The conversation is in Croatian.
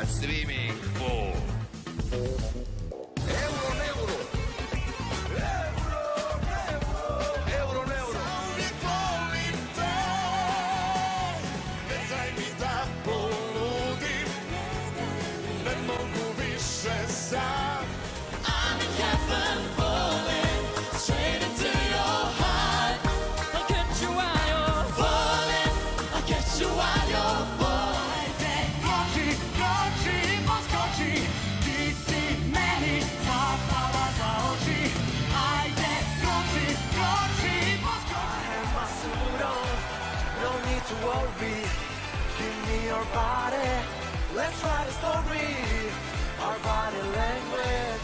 svi mi full. Euro, neuro. Euro, neuro. Uvijek volim te, ne daj mi da poludim, ne mogu više sam. I'm in heaven falling straight into your heart. I'll get you out your falling, I'll get you out your falling. Koči, koči, poskoči, ti si meni zapala za oči. Ajde, koči, koči, poskoči. I have my suit on, no need to worry. Give me your body, let's write a story. Our body language.